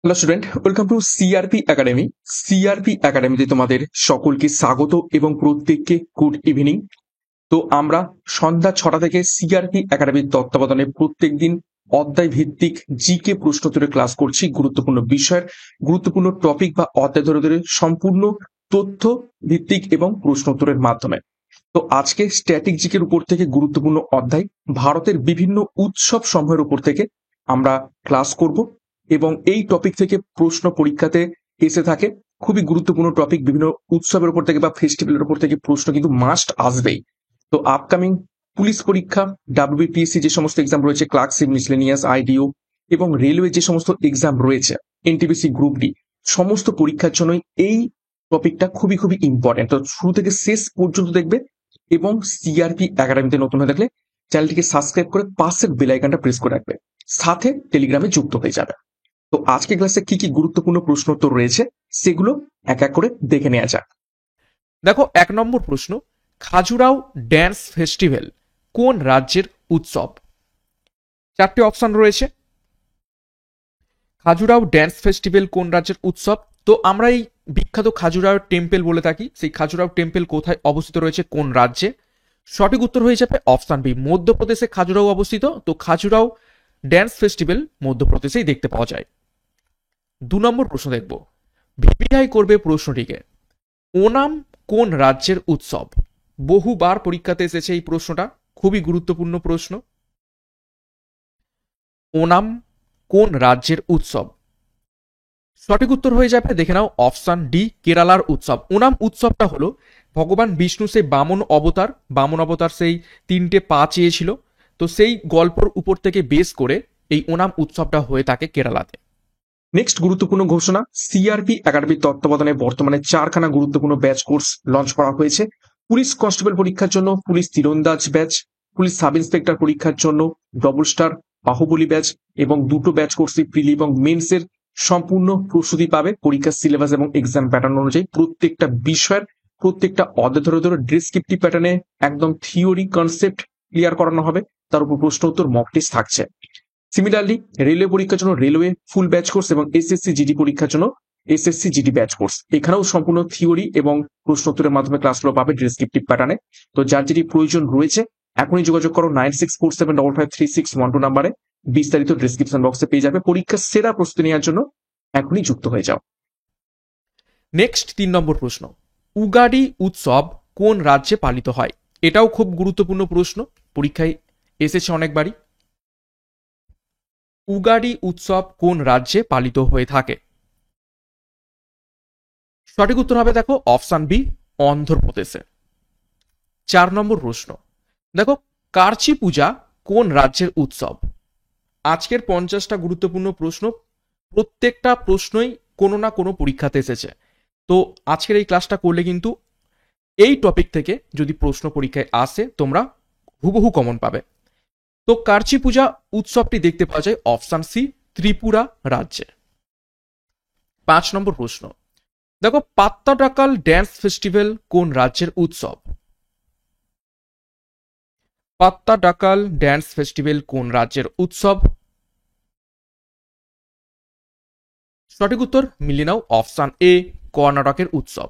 Hello student, welcome to CRP academy. CRP একাডেমিতে তোমাদের সকলকে স্বাগত এবং প্রত্যেককে গুড ইভিনিং। তো আমরা সন্ধ্যা 6টা থেকে সিআরপি একাডেমির তত্ত্বাবধানে প্রত্যেকদিন অধ্যায় ভিত্তিক জিকে প্রশ্নোত্তরের ক্লাস করছি। গুরুত্বপূর্ণ বিষয়ের গুরুত্বপূর্ণ টপিক বা অধ্যায় ধরে ধরে সম্পূর্ণ তথ্য ভিত্তিক এবং প্রশ্নোত্তরের মাধ্যমে। তো আজকে স্ট্যাটিক জিকের উপর থেকে গুরুত্বপূর্ণ অধ্যায় ভারতের বিভিন্ন উৎসব সমূহের উপর থেকে আমরা ক্লাস করব এবং এই টপিক থেকে প্রশ্ন পরীক্ষাতে এসে থাকে। খুবই গুরুত্বপূর্ণ টপিক, বিভিন্ন উৎসবের উপর থেকে বা ফেস্টিভ্যালের উপর থেকে প্রশ্ন কিন্তু মাস্ট আসবেই। তো আপকামিং পুলিশ পরীক্ষা, ডাব্লিউবিপিএসসি যে সমস্ত এক্সাম রয়েছে, ক্লার্কশিপ, মিসলেনিয়াস, আইডিও এবং রেলওয়ে যে সমস্ত এক্সাম রয়েছে, এনটিপিসি গ্রুপ ডি, সমস্ত পরীক্ষার জন্যই এই টপিকটা খুবই খুবই ইম্পর্টেন্ট। তো শুরু থেকে শেষ পর্যন্ত দেখবে এবং সিআরপি একাডেমিতে নতুন হয়ে থাকলে চ্যানেলটিকে সাবস্ক্রাইব করে পাশের বেল আইকনটা প্রেস করে রাখবে, সাথে টেলিগ্রামে যুক্ত হয়ে যাবে। তো আজকে ক্লাসে কি কি গুরুত্বপূর্ণ প্রশ্ন উত্তর রয়েছে সেগুলো এক এক করে দেখে নেওয়া যাক। দেখো, 1 নম্বর প্রশ্ন, খাজুরাও ড্যান্স ফেস্টিভ্যাল কোন রাজ্যের উৎসব? 4টে অপশন রয়েছে। খাজুরাও ড্যান্স ফেস্টিভ্যাল কোন রাজ্যের উৎসব? তো আমরা এই বিখ্যাত খাজুরাও টেম্পল বলে থাকি, সেই খাজুরাও টেম্পল কোথায় অবস্থিত রয়েছে, কোন রাজ্যে? সঠিক উত্তর হয়ে যাবে অপশন বি, মধ্যপ্রদেশে খাজুরাও অবস্থিত। তো খাজুরাও ড্যান্স ফেস্টিভ্যাল মধ্যপ্রদেশেই দেখতে পাওয়া যায়। 2 নম্বর প্রশ্ন দেখব, ভিভিআই করবে প্রশ্নটিকে। ওনাম কোন রাজ্যের উৎসব? বহুবার পরীক্ষাতে এসেছে এই প্রশ্নটা, খুবই গুরুত্বপূর্ণ প্রশ্ন। ওনাম কোন রাজ্যের উৎসব? সঠিক উত্তর হয়ে যাবে, দেখে নাও, অপশন ডি, কেরালার উৎসব। ওনাম উৎসবটা হলো ভগবান বিষ্ণু সেই বামন অবতার সেই 3টে পা চেয়েছিল, তো সেই গল্পর উপর থেকে বেস করে এই ওনাম উৎসবটা হয়ে থাকে কেরালাতে। নেক্সট গুরুত্বপূর্ণ ঘোষণা, সিআরপি একাডেমির তত্ত্বাবধানে বর্তমানে 4খানা গুরুত্বপূর্ণ ব্যাচ কোর্স লঞ্চ করা হয়েছে। পুলিশ কনস্টেবল পরীক্ষার জন্য পুলিশ তীরন্দাজ ব্যাচ, পুলিশ সাব ইন্সপেক্টর পরীক্ষার জন্য ডবল স্টার বাহুবলী ব্যাচ এবং 2টো ব্যাচ কোর্সে প্রিলি এবং মেন্সের সম্পূর্ণ প্রস্তুতি পাবে। পরীক্ষার সিলেবাস এবং এক্সাম প্যাটার্ন অনুযায়ী প্রত্যেকটা বিষয়ের প্রত্যেকটা অধ্যায় ধরে ধরে ডেসক্রিপটিভ প্যাটার্নে একদম থিওরি কনসেপ্ট ক্লিয়ার করানো হবে, তার উপর প্রশ্ন উত্তর মক টেস্ট থাকছে। সিমিলারলি রেলওয়ে পরীক্ষার জন্য রেলওয়ে ফুল ব্যাচ কোর্স এবং এসএসসি জিডি পরীক্ষার জন্য এসএসসি জিডি ব্যাচ কোর্স, এখানেও সম্পূর্ণ থিওরি এবং প্রশ্ন উত্তরের মাধ্যমে ক্লাসগুলো পাবে ডেসক্রিপটিভ প্যাটার্নে। তো যার যেটি প্রয়োজন রয়েছে এখনই যোগাযোগ করো 9647553612 নাম্বারে, বিস্তারিত ডেসক্রিপশন বক্সে পেয়ে যাবে। পরীক্ষার সেরা প্রস্তুতি নেওয়ার জন্য এখনই যুক্ত হয়ে যাও। নেক্সট 3 নম্বর প্রশ্ন, উগাডি উৎসব কোন রাজ্যে পালিত হয়? এটাও খুব গুরুত্বপূর্ণ প্রশ্ন, পরীক্ষায় এসেছে অনেকবারই। উগাডি উৎসব কোন রাজ্যে পালিত হয়ে থাকে? সঠিক উত্তর হবে, দেখো, অপশন বি, অন্ধ্রপ্রদেশে। 4 নম্বর প্রশ্ন, দেখো, কার্চি পূজা কোন রাজ্যের উৎসব? আজকের 50টা গুরুত্বপূর্ণ প্রশ্ন, প্রত্যেকটা প্রশ্নই কোনো না কোনো পরীক্ষাতে এসেছে। তো আজকের এই ক্লাসটা করলে কিন্তু এই টপিক থেকে যদি প্রশ্ন পরীক্ষায় আসে তোমরা হুবহু কমন পাবে। তো কার্চি পূজা উৎসবটি দেখতে পাওয়া যায় অপশন সি, ত্রিপুরা রাজ্যে। 5 নম্বর প্রশ্ন, দেখো, পাত্তাডাকাল ড্যান্স ফেস্টিভ্যাল কোন রাজ্যের উৎসব? পাত্তাডাকাল ড্যান্স ফেস্টিভ্যাল কোন রাজ্যের উৎসব? সঠিক উত্তর মিলিয়ে নাও, অপশন এ, কর্ণাটকের উৎসব।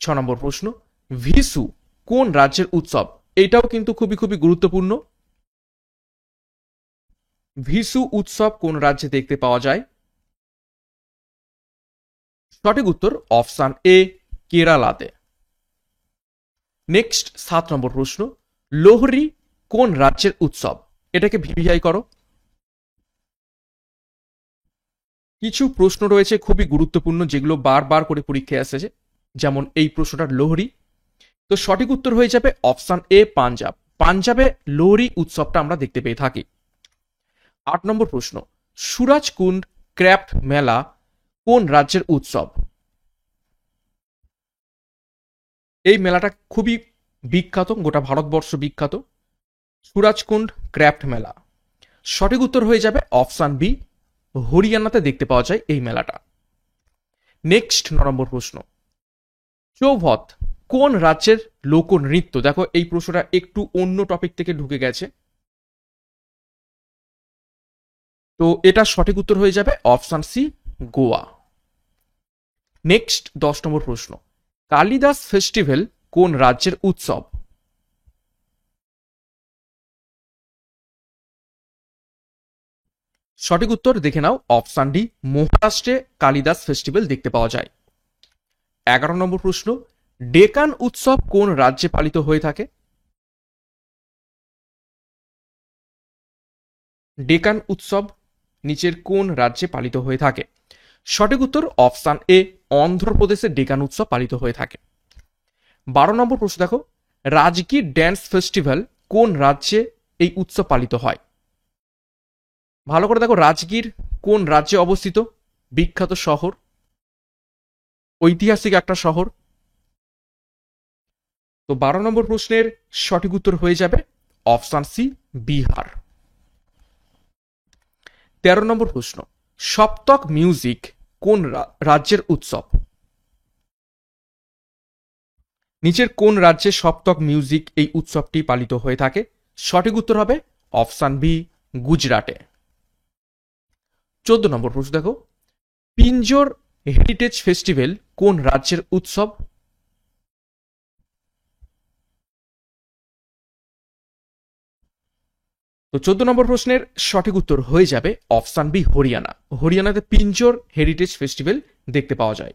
6 নম্বর প্রশ্ন, ভিসু কোন রাজ্যের উৎসব? এটাও কিন্তু খুবই খুবই গুরুত্বপূর্ণ। ভিসু উৎসব কোন রাজ্যে দেখতে পাওয়া যায়? সঠিক উত্তর অপশন এ, কেরালাতে। নেক্সট 7 নম্বর প্রশ্ন, লোহরি কোন রাজ্যের উৎসব? এটাকে ভিভিআই করো। কিছু প্রশ্ন রয়েছে খুবই গুরুত্বপূর্ণ যেগুলো বারবার করে পরীক্ষায় এসেছে, যেমন এই প্রশ্নটার লোহরি। তো সঠিক উত্তর হয়ে যাবে অপশন এ, পাঞ্জাব। পাঞ্জাবে লোহরি উৎসবটা আমরা দেখতে পেয়ে থাকি। 8 নম্বর প্রশ্ন, সুরাজকুন্ড ক্র্যাফট মেলা কোন রাজ্যের উৎসব? এই মেলাটা খুবই বিখ্যাত, গোটা ভারতবর্ষ বিখ্যাত, সুরাজকুন্ড ক্র্যাফট মেলা। সঠিক উত্তর হয়ে যাবে অপশন বি, হরিয়ানাতে দেখতে পাওয়া যায় এই মেলাটা। নেক্সট 9 নম্বর প্রশ্ন, চৌভত কোন রাজ্যের লোকনৃত্য? দেখো, এই প্রশ্নটা একটু অন্য টপিক থেকে ঢুকে গেছে, তো এটা সঠিক উত্তর হয়ে যাবে অপশন সি, গোয়া। নেক্সট 10 নম্বর প্রশ্ন, কালিদাস ফেস্টিভ্যাল কোন রাজ্যের উৎসব? সঠিক উত্তর দেখে নাও, অপশন ডি, মহারাষ্ট্রে কালিদাস ফেস্টিভ্যাল দেখতে পাওয়া যায়। 11 নম্বর প্রশ্ন, ডেকান উৎসব কোন রাজ্যে পালিত হয়ে থাকে? ডেকান উৎসব নিচের কোন রাজ্যে পালিত হয়ে থাকে? সঠিক উত্তর অপশন এ, অন্ধ্রপ্রদেশে ডেকান উৎসব পালিত হয়ে থাকে। 12 নম্বর প্রশ্ন দেখো, রাজগীর ড্যান্স ফেস্টিভ্যাল কোন রাজ্যে এই উৎসব পালিত হয়? ভালো করে দেখো, রাজগীর কোন রাজ্যে অবস্থিত? বিখ্যাত শহর, ঐতিহাসিক একটা শহর। তো 12 নম্বর প্রশ্নের সঠিক উত্তর হয়ে যাবে অপশন সি, বিহার। 13 নম্বর প্রশ্ন, সপ্তক মিউজিক কোন রাজ্যের উৎসব? নিচের কোন রাজ্যে সপ্তক মিউজিক এই উৎসবটি পালিত হয়ে থাকে? সঠিক উত্তর হবে অপশন বি, গুজরাটে। 14 নম্বর প্রশ্ন দেখো, পিঞ্জোর হেরিটেজ ফেস্টিভ্যাল কোন রাজ্যের উৎসব? তো 14 নম্বর প্রশ্নের সঠিক উত্তর হয়ে যাবে অপশন বি, হরিয়ানা। হরিয়ানাতে পিঞ্জোর হেরিটেজ ফেস্টিভ্যাল দেখতে পাওয়া যায়।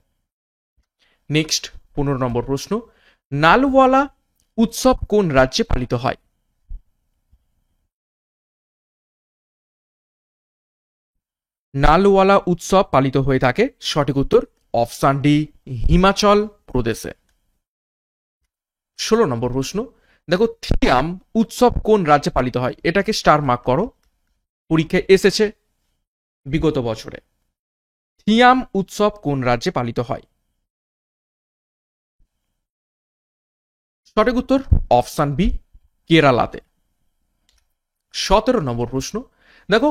নেক্সট 15 নম্বর প্রশ্ন, নালওয়ালা উৎসব কোন রাজ্যে পালিত হয়? নালওয়ালা উৎসব পালিত হয়ে থাকে, সঠিক উত্তর অপশন ডি, হিমাচল প্রদেশে। 16 নম্বর প্রশ্ন দেখো, থিয়াম উৎসব কোন রাজ্যে পালিত হয়? এটাকে স্টার মার্ক করো, পরীক্ষায় এসেছে বিগত বছরে। থিয়াম উৎসব কোন রাজ্যে পালিত হয়? সঠিক উত্তর অপশন বি, কেরালাতে। 17 নম্বর প্রশ্ন দেখো,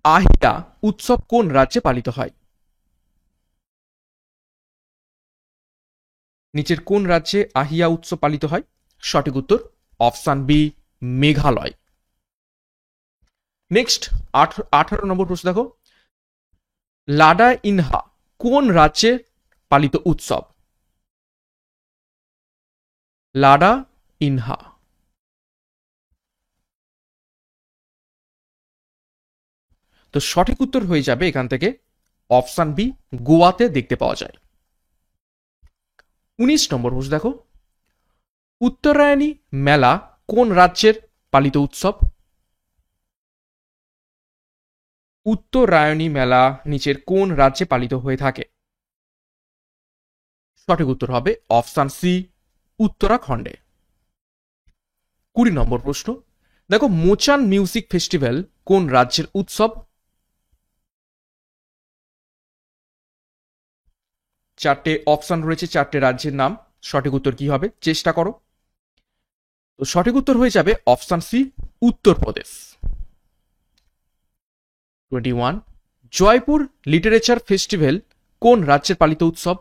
আহিয়া উৎসব কোন রাজ্যে পালিত হয়? নিচের কোন রাজ্যে আহিয়া উৎসব পালিত হয়? সঠিক উত্তর অপশন বি, মেঘালয়। নেক্সট 18 নম্বর প্রশ্ন দেখো, লাডা ইনহা কোন রাজ্যে পালিত উৎসব? লাডা ইনহা। তো সঠিক উত্তর হয়ে যাবে এখান থেকে অপশন বি, গোয়াতে দেখতে পাওয়া যায়। 19 নম্বর প্রশ্ন দেখো, উত্তরায়ণী মেলা কোন রাজ্যের পালিত উৎসব? উত্তরায়ণী মেলা নিচের কোন রাজ্যে পালিত হয়ে থাকে? সঠিক উত্তর হবে অপশন সি, উত্তরাখণ্ডে। 20 নম্বর প্রশ্ন দেখো, মোচান মিউজিক ফেস্টিভ্যাল কোন রাজ্যের উৎসব? চারটে অপশন রয়েছে, চারটে রাজ্যের নাম, সঠিক উত্তর কি হবে চেষ্টা করো। তো সঠিক উত্তর হয়ে যাবে option C, Uttar Pradesh. 21, Jaipur literature festival কোন রাজ্যের পালিত উৎসব?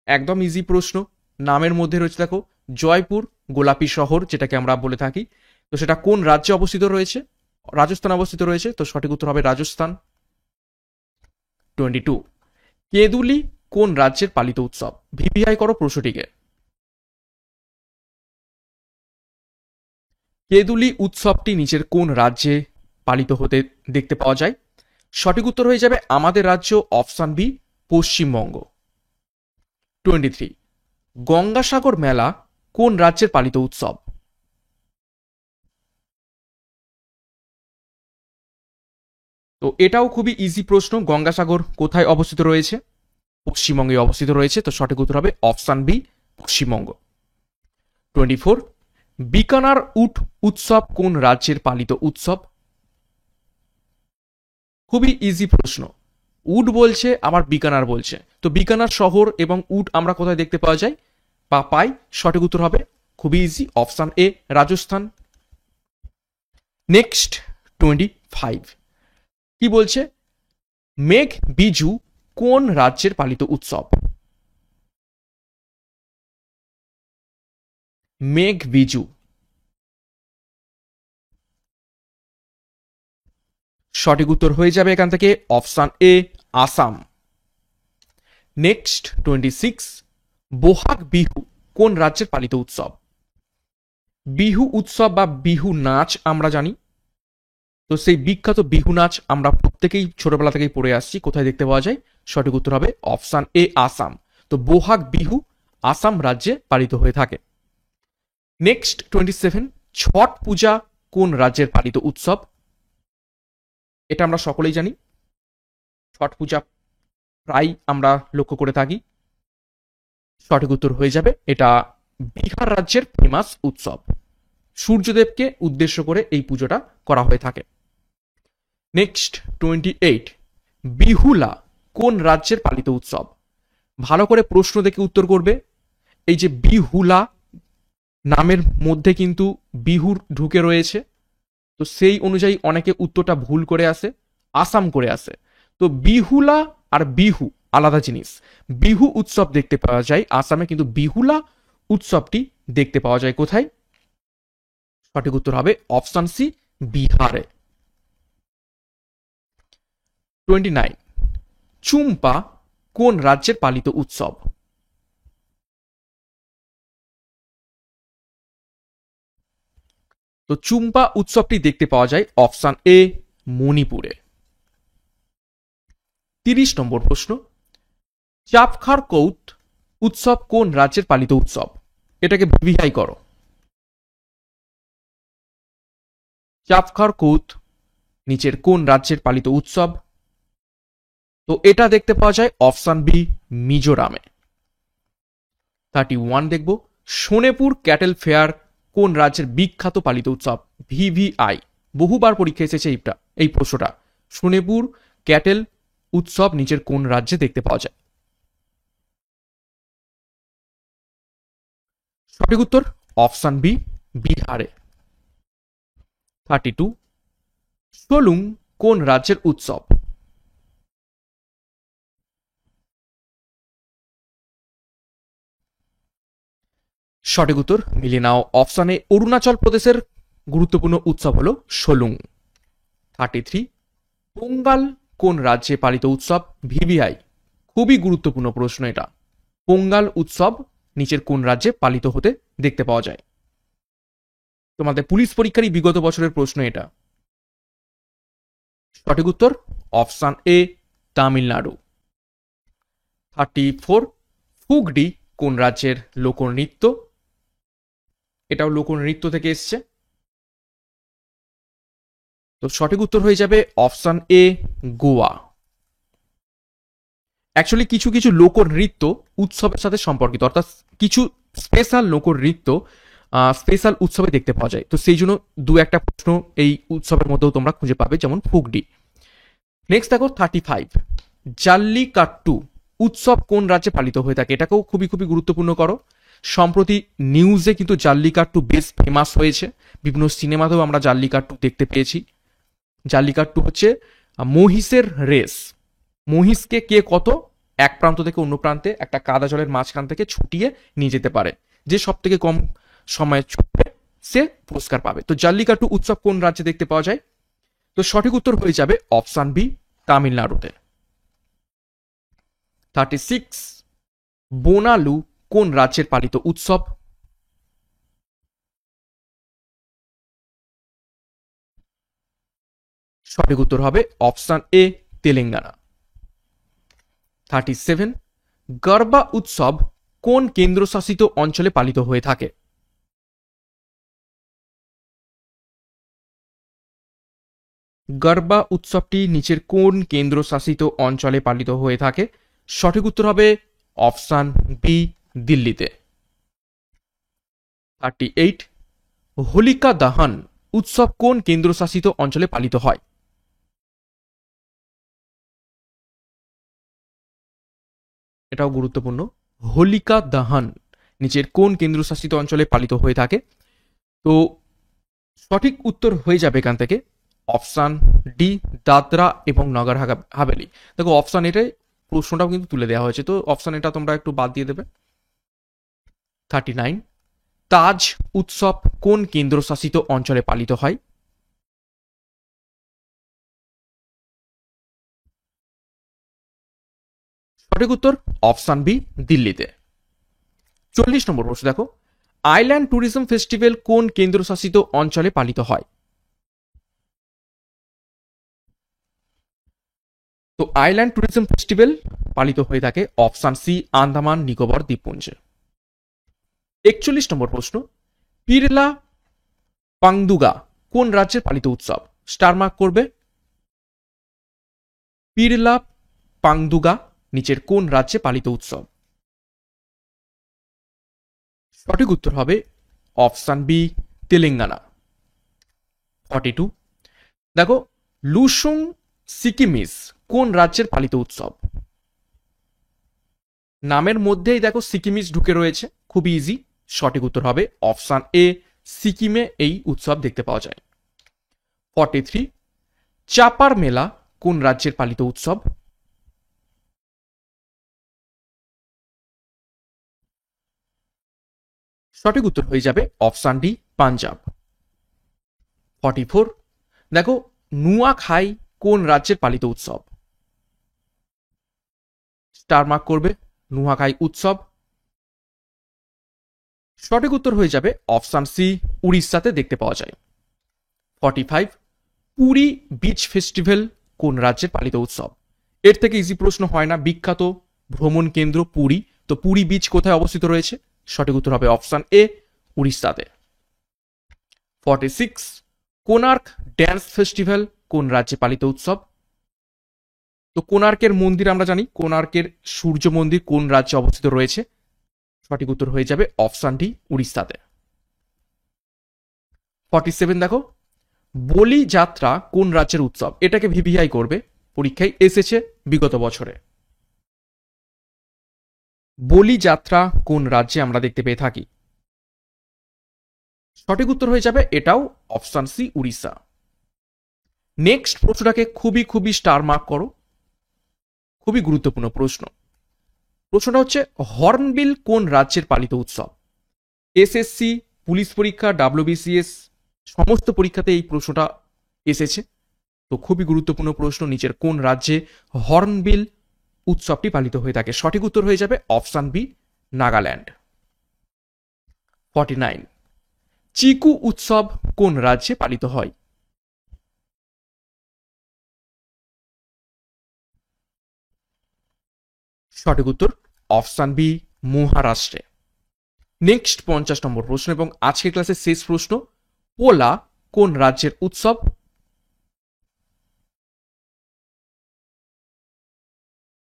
একদম ইজি প্রশ্ন, নামের মধ্যে রয়েছে দেখো জয়পুর, গোলাপি শহর যেটাকে আমরা বলে থাকি। তো সেটা কোন রাজ্যে অবস্থিত রয়েছে? রাজস্থান অবস্থিত রয়েছে, তো সঠিক উত্তর হবে রাজস্থান। 22, কেদুলি কোন রাজ্যের পালিত উৎসব? ভিভিআই করো প্রশ্নটিকে। কেদুলি উৎসবটি নিচের কোন রাজ্যে পালিত হতে দেখতে পাওয়া যায়? সঠিক উত্তর হয়ে যাবে আমাদের রাজ্য, অপশন বি, পশ্চিমবঙ্গ। 23, গঙ্গাসাগর মেলা কোন রাজ্যের পালিত উৎসব? তো এটাও খুবই ইজি প্রশ্ন, গঙ্গাসাগর কোথায় অবস্থিত রয়েছে? পশ্চিমবঙ্গে অবস্থিত রয়েছে, তো সঠিক উত্তর হবে অপশন বি, পশ্চিমবঙ্গ। 24, বিকানার উট উৎসব কোন রাজ্যের পালিত উৎসব? খুবই ইজি প্রশ্ন, উড বলছে আবার বিকানার বলছে, তো বিকানার শহর এবং উড আমরা কোথায় দেখতে পাওয়া যায় বা পাই? সঠিক উত্তর হবে খুবই easy, option A, Rajasthan. Next 25, কি বলছে, মেঘ বিজু কোন রাজ্যের পালিত উৎসব? মেঘ বিজু সঠিক উত্তর হয়ে যাবে এখান থেকে option A Assam. Next 26, Bohag Bihu কোন রাজ্যের পালিত উৎসব? বিহু উৎসব বা বিহু নাচ আমরা জানি, তো সেই বিখ্যাত বিহু নাচ আমরা প্রত্যেকেই ছোটবেলা থেকেই পড়ে আসছি। কোথায় দেখতে পাওয়া যায়? সঠিক উত্তর হবে অপশন এ আসাম। তো বহাগ বিহু আসাম রাজ্যে পালিত হয়ে থাকে। নেক্সট 27, ছট পূজা কোন রাজ্যের পালিত উৎসব? এটা আমরা সকলেই জানি, ছট পূজা প্রায় আমরা লক্ষ্য করে থাকি। সঠিক উত্তর হয়ে যাবে এটা বিহার রাজ্যের ফেমাস উৎসব। সূর্যদেবকে উদ্দেশ্য করে এই পুজোটা করা হয়ে থাকে। নেক্সট 28, বিহুলা কোন রাজ্যের পালিত উৎসব? ভালো করে প্রশ্ন দেখে উত্তর করবে। এই যে বিহুলা নামের মধ্যে কিন্তু বিহুর ঢুকে রয়েছে, তো সেই অনুযায়ী অনেকে উত্তরটা ভুল করে আসে, আসাম করে আসে। তো বিহুলা আর বিহু আলাদা জিনিস। বিহু উৎসব দেখতে পাওয়া যায় আসামে, কিন্তু বিহুলা উৎসবটি দেখতে পাওয়া যায় কোথায়? সঠিক উত্তর হবে অপশন সি বিহারে। 29, চুম্পা কোন রাজ্যের পালিত উৎসব? তো চুম্পা উৎসবটি দেখতে পাওয়া যায় অপশন এ মণিপুরে। 30 নম্বর প্রশ্ন, চাপখার কৌত উৎসব কোন রাজ্যের পালিত উৎসব? এটাকে ভিভিআই করো। চাপখার কৌত নিচের কোন রাজ্যের পালিত উৎসব? তো এটা দেখতে পাওয়া যায় অপশন বি মিজোরামে। 31 দেখব, সোনেপুর ক্যাটেল ফেয়ার কোন রাজ্যের বিখ্যাত পালিত উৎসব? ভিভিআই, বহুবার পরীক্ষা এসেছে এই প্রশ্নটা। সোনেপুর ক্যাটেল উৎসব নিচের কোন রাজ্যে দেখতে পাওয়া যায়? সঠিক উত্তর অপশন বি বিহারে। 32, সোলুং কোন রাজ্যের উৎসব? সঠিক উত্তর মিলিয়ে নাও অপশনে অরুণাচল প্রদেশের গুরুত্বপূর্ণ উৎসব হলো সোলুং। 33, পোঙ্গাল কোন রাজ্যে পালিত উৎসব? ভিভিআই, খুবই গুরুত্বপূর্ণ প্রশ্ন এটা। পোঙ্গাল উৎসব নিচের কোন রাজ্যে পালিত হতে দেখতে পাওয়া যায়? তোমাদের পুলিশ পরীক্ষারই বিগত বছরের প্রশ্ন এটা। সঠিক উত্তর অপশন এ তামিলনাড়ু। 34, ফুগডি কোন রাজ্যের লোকনৃত্য? এটাও লোকনৃত্য থেকে এসছে। তো সঠিক উত্তর হয়ে যাবে অপশন এ গোয়া। অ্যাকচুয়ালি কিছু কিছু লোকনৃত্য উৎসবের সাথে সম্পর্কিত, অর্থাৎ কিছু স্পেশাল লোকনৃত্য স্পেশাল উৎসবে দেখতে পাওয়া যায়। তো সেই জন্য দু একটা প্রশ্ন এই উৎসবের মধ্যেও তোমরা খুঁজে পাবে, যেমন ফুগডি। নেক্সট দেখো 35, জাল্লিকাট্টু উৎসব কোন রাজ্যে পালিত হয়ে থাকে? এটাকেও খুবই খুবই গুরুত্বপূর্ণ করো। সম্প্রতি নিউজে কিন্তু জাল্লিকাট্টু বেশ ফেমাস হয়েছে, বিভিন্ন সিনেমাতেও আমরা জাল্লিকাট্টু দেখতে পেয়েছি। জাল্লিকাট্টু হচ্ছে মহিষের রেস। মহিষকে কে কত এক প্রান্ত থেকে অন্য প্রান্তে একটা কাদা জলের মাঝখান থেকে ছুটিয়ে নিয়ে যেতে পারে, যে সব থেকে কম সময়ে ছুটবে সে পুরস্কার পাবে। তো জাল্লিকাট্টু উৎসব কোন রাজ্যে দেখতে পাওয়া যায়? তো সঠিক উত্তর হয়ে যাবে অপশন বি তামিলনাড়ুতে। 36, বোনালু কোন রাজ্যের পালিত উৎসব? সঠিক উত্তর হবে অপশন এ তেলেঙ্গানা। 37, গরবা উৎসব কোন কেন্দ্রশাসিত অঞ্চলে পালিত হয়ে থাকে? গরবা উৎসবটি নিচের কোন কেন্দ্রশাসিত অঞ্চলে পালিত হয়ে থাকে? সঠিক উত্তর হবে অপশন বি দিল্লিতে। 38, হোলিকা দহন উৎসব কোন কেন্দ্রশাসিত অঞ্চলে পালিত হয়? এটাও গুরুত্বপূর্ণ। হোলিকা দহন নিচের কোন কেন্দ্রশাসিত অঞ্চলে পালিত হয়ে থাকে? তো সঠিক উত্তর হয়ে যাবে এখান থেকে অপশন ডি দাদরা এবং নগর হাভেলি। দেখো অপশন এটাই প্রশ্নটাও কিন্তু তুলে দেওয়া হয়েছে, তো অপশন এটা তোমরা একটু বাদ দিয়ে দেবে। 39, তাজ উৎসব কোন কেন্দ্রশাসিত অঞ্চলে পালিত হয়? সঠিক উত্তর অপশন বি, দিল্লিতে। 40 নম্বর প্রশ্ন দেখো, আইল্যান্ড ট্যুরিজম ফেস্টিভ্যাল কোন কেন্দ্রশাসিত অঞ্চলে পালিত হয়? তো আইল্যান্ড ট্যুরিজম ফেস্টিভ্যাল পালিত হয়ে থাকে অপশন সি, আন্দামান নিকোবর দ্বীপপুঞ্জে। 41 নম্বর প্রশ্ন, পিরলা পাংদুগা কোন রাজ্যের পালিত উৎসব? স্টার মার্ক করবে। পিরলা পাংদুগা নিচের কোন রাজ্যে পালিত উৎসব? সঠিক উত্তর হবে অপশন বি, তেলেঙ্গানা। 42 দেখো, লুসুং সিকিমিস কোন রাজ্যের পালিত উৎসব? নামের মধ্যেই দেখো সিকিমিস ঢুকে রয়েছে, খুবই ইজি। সঠিক উত্তর হবে অপশন এ, সিকিমে এই উৎসব দেখতে পাওয়া যায়। 43 চাপার মেলা কোন রাজ্যের পালিত উৎসব? সঠিক উত্তর হয়ে যাবে অপশন ডি, পাঞ্জাব। 44 দেখো, নুয়াখাই কোন রাজ্যের পালিত উৎসব? স্টার মার্ক করবে নুয়াখাই উৎসব। সঠিক উত্তর হয়ে যাবে অপশন সি, উড়িষ্যাতে দেখতে পাওয়া যায়। 45 পুরী বিচ ফেস্টিভ্যাল কোন রাজ্যের পালিত উৎসব? এর থেকে ইজি প্রশ্ন হয় না, বিখ্যাত ভ্রমণ কেন্দ্র পুরী, তো পুরী বিচ কোথায় অবস্থিত রয়েছে? সঠিক উত্তর হবে অপশন এ, উড়িষ্যাতে। 46 কোনার্ক ড্যান্স ফেস্টিভ্যাল কোন রাজ্যে পালিত উৎসব? তো কোনার্কের মন্দির আমরা জানি, কোনার্কের সূর্য মন্দির কোন রাজ্যে অবস্থিত রয়েছে? সঠিক উত্তর হয়ে যাবে অপশন ডি, উড়িষ্যাতে। 47 দেখো, বলি যাত্রা কোন রাজ্যের উৎসব? এটাকে ভিভিআই করবে, পরীক্ষায় এসেছে বিগত বছরে। বলি যাত্রা কোন রাজ্যে আমরা দেখতে পেয়ে থাকি? সঠিক উত্তর হয়ে যাবে এটাও অপশন সি, উড়িষ্যা। নেক্সট প্রশ্নটাকে খুবই খুবই স্টার মার্ক করো, খুবই গুরুত্বপূর্ণ প্রশ্ন। প্রশ্নটা হচ্ছে, হর্নবিল কোন রাজ্যের পালিত উৎসব? এসএসসি, পুলিশ পরীক্ষা, ডাব্লিউবিসিএস সমস্ত পরীক্ষাতে এই প্রশ্নটা এসেছে, তো খুবই গুরুত্বপূর্ণ প্রশ্ন। নিচের কোন রাজ্যে হর্নবিল উৎসবটি পালিত হয়ে থাকে? সঠিক উত্তর হয়ে যাবে অপশন বি, নাগাল্যান্ড। 49 চিকু উৎসব কোন রাজ্যে পালিত হয়? সঠিক উত্তর অপশন বি, মহারাষ্ট্রে। নেক্সট 50 নম্বর প্রশ্ন এবং আজকের ক্লাসের শেষ প্রশ্ন, পোলা কোন রাজ্যের উৎসব?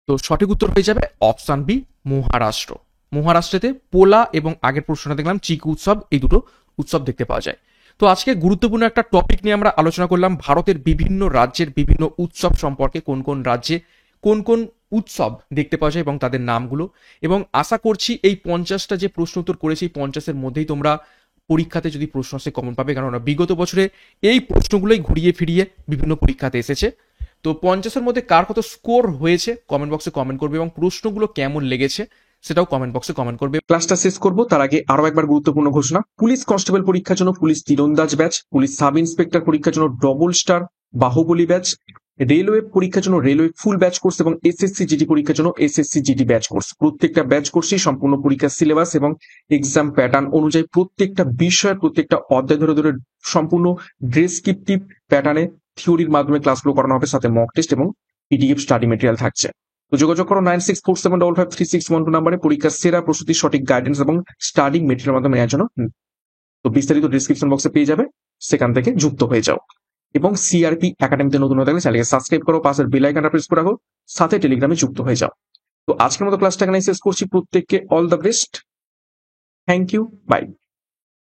তো সঠিক উত্তর হয়ে যাবে অপশন বি, মহারাষ্ট্র। মহারাষ্ট্রেতে পোলা এবং আগের প্রশ্নটা দেখলাম চিকু উৎসব, এই দুটো উৎসব দেখতে পাওয়া যায়। তো আজকে গুরুত্বপূর্ণ একটা টপিক নিয়ে আমরা আলোচনা করলাম, ভারতের বিভিন্ন রাজ্যের বিভিন্ন উৎসব সম্পর্কে, কোন কোন রাজ্যে কোন কোন উৎসব দেখতে পাওয়া যায় এবং তাদের নামগুলো। এবং আশা করছি এই 50টা যে প্রশ্ন উত্তর করেছি, 50-এর মধ্যেই তোমরা পরীক্ষাতে যদি প্রশ্ন আসে কমন পাবে, কেননা বিগত বছরে এই প্রশ্নগুলোই ঘুরিয়ে ফিরিয়ে বিভিন্ন পরীক্ষাতে এসেছে। তো 50-এর মধ্যে কার কত স্কোর হয়েছে কমেন্ট বক্সে কমেন্ট করবে এবং প্রশ্নগুলো কেমন লেগেছে সেটাও কমেন্ট বক্সে কমেন্ট করবে। ক্লাসটা শেষ করব তার আগে আরো একবার গুরুত্বপূর্ণ ঘোষণা, পুলিশ কনস্টেবল পরীক্ষার জন্য পুলিশ তীরন্দাজ ব্যাচ, পুলিশ সাব ইন্সপেক্টর পরীক্ষার জন্য double star Bahubali batch, railway পরীক্ষার জন্য রেলওয়ে ফুল ব্যাচ কোর্স এবং এসএসসি জিডি পরীক্ষার জন্য এসএসসি জিডি ব্যাচ কোর্স। প্রত্যেকটা ব্যাচ কোর্সই সম্পূর্ণ পরীক্ষার সিলেবাস এবং এক্সাম প্যাটার্ন অনুযায়ী প্রত্যেকটা বিষয়ের প্রত্যেকটা অধ্যায় ধরে ধরে সম্পূর্ণ ডেসক্রিপটিভ প্যাটার্নে থিওরির মাধ্যমে ক্লাসগুলো করানো হবে, সাথে মক টেস্ট এবং পিডিএফ স্টাডি মেটেরিয়াল থাকছে। তো যোগাযোগ করো 9647553612 নাম্বারে পরীক্ষার সেরা প্রস্তুতির সঠিক গাইডেন্স এবং স্টাডি মেটেরিয়াল মাধ্যমে নেওয়ার জন্য। তো বিস্তারিত ডিসক্রিপশন বক্সে পেয়ে যাবে, সেখান থেকে যুক্ত হয়ে যাও। এবং সিআরপি একাডেমিতে নতুন হয়ে থাকলে চ্যানেলকে সাবস্ক্রাইব করো, পাশের বেল আইকনটা প্রেস করে রাখো, সাথে টেলিগ্রামে যুক্ত হয়ে যাও। তো আজকের মতো ক্লাসটা এখানে শেষ করছি, প্রত্যেককে all the best, thank you, by.